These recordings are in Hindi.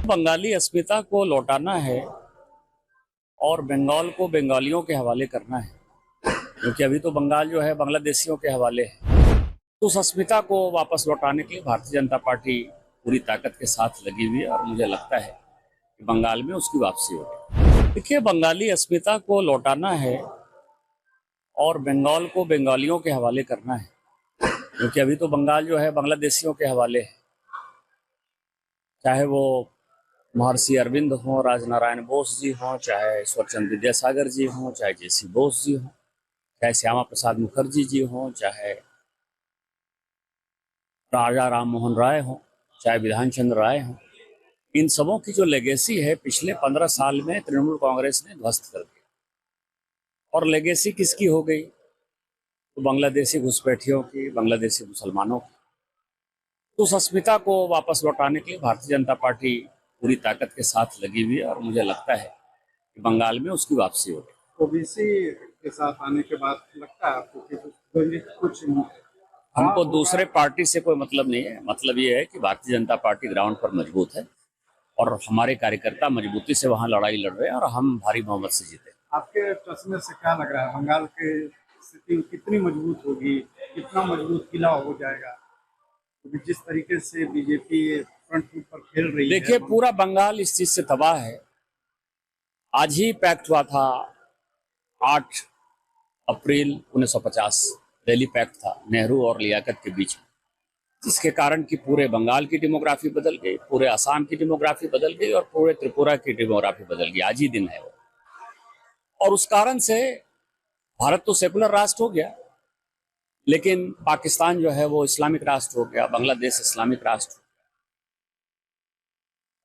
बंगाली अस्मिता को लौटाना है और बंगाल को बंगालियों के हवाले करना है, क्योंकि अभी तो बंगाल जो है बांग्लादेशियों के हवाले है। तो उस अस्मिता को वापस लौटाने के लिए भारतीय जनता पार्टी पूरी ताकत के साथ लगी हुई है और मुझे लगता है कि बंगाल में उसकी वापसी होगी। देखिए, बंगाली अस्मिता को लौटाना है और बंगाल को बंगालियों के हवाले करना है, क्योंकि अभी तो बंगाल जो है बांग्लादेशियों के हवाले है। चाहे वो महर्षि अरविंद हों, राजनारायण बोस जी हों, चाहे ईश्वरचंद्र विद्यासागर जी हों, चाहे जेसी बोस जी हों, चाहे श्यामा प्रसाद मुखर्जी जी हों, चाहे राजा राम मोहन राय हों, चाहे विधान चंद्र राय हों, इन सबों की जो लेगेसी है पिछले 15 साल में तृणमूल कांग्रेस ने ध्वस्त कर दिया। और लेगेसी किसकी हो गई? तो बांग्लादेशी घुसपैठियों की, बांग्लादेशी मुसलमानों की। तो उस अस्मिता को वापस लौटाने के लिए भारतीय जनता पार्टी पूरी ताकत के साथ लगी हुई है और मुझे लगता है कि बंगाल में उसकी वापसी होगी। ओबीसी के साथ आने के बाद लगता है आपको कि कुछ हमको दूसरे पार्टी से कोई मतलब नहीं है। मतलब ये है कि भारतीय जनता पार्टी ग्राउंड पर मजबूत है और हमारे कार्यकर्ता मजबूती से वहां लड़ाई लड़ रहे हैं और हम भारी बहुमत से जीते। आपके चश्मे से क्या लग रहा है, बंगाल की स्थिति कितनी मजबूत होगी, कितना मजबूत किला हो जाएगा? तो जिस तरीके से बीजेपी फ्रंट फुट पर खेल रही है। देखिए, पूरा बंगाल इस चीज से तबाह है। आज ही पैक्ट हुआ था 8 अप्रैल 1950 दिल्ली पैक्ट था नेहरू और लियाकत के बीच में, जिसके कारण कि पूरे बंगाल की डेमोग्राफी बदल गई, पूरे असम की डेमोग्राफी बदल गई और पूरे त्रिपुरा की डेमोग्राफी बदल गई। आज ही दिन है वो। और उस कारण से भारत तो सेकुलर राष्ट्र हो गया, लेकिन पाकिस्तान जो है वो इस्लामिक राष्ट्र हो गया, बांग्लादेश इस्लामिक राष्ट्र।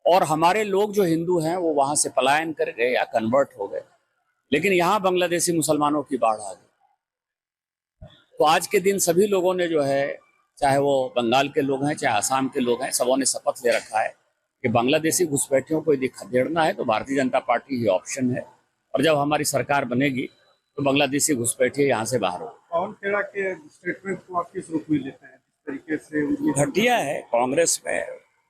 और हमारे लोग जो हिंदू हैं वो वहां से पलायन कर गए या कन्वर्ट हो गए, लेकिन यहाँ बांग्लादेशी मुसलमानों की बाढ़ आ गई। तो आज के दिन सभी लोगों ने जो है, चाहे वो बंगाल के लोग हैं चाहे आसाम के लोग हैं, सबों ने शपथ ले रखा है कि बांग्लादेशी घुसपैठियों को यदि खदेड़ना है तो भारतीय जनता पार्टी ही ऑप्शन है। और जब हमारी सरकार बनेगी तो बांग्लादेशी घुसपैठिए यहाँ से बाहर हो। पवन खेड़ा के स्टेटमेंट को आप किस रूप में लेते हैं? जिस तरीके से घटिया है कांग्रेस में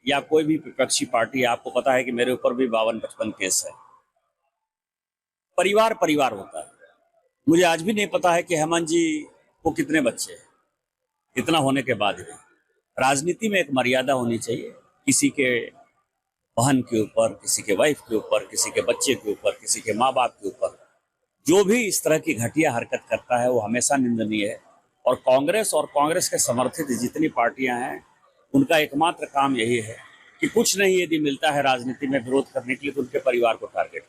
या कोई भी विपक्षी पार्टी। आपको पता है कि मेरे ऊपर भी 52-55 केस है। परिवार परिवार होता है। मुझे आज भी नहीं पता है कि हेमंत जी को कितने बच्चे हैं। इतना होने के बाद भी राजनीति में एक मर्यादा होनी चाहिए। किसी के बहन के ऊपर, किसी के वाइफ के ऊपर, किसी के बच्चे के ऊपर, किसी के माँ बाप के ऊपर जो भी इस तरह की घटिया हरकत करता है वो हमेशा निंदनीय है। और कांग्रेस के समर्थित जितनी पार्टियां हैं उनका एकमात्र काम यही है कि कुछ नहीं यदि मिलता है राजनीति में विरोध करने के लिए तो उनके परिवार को टारगेट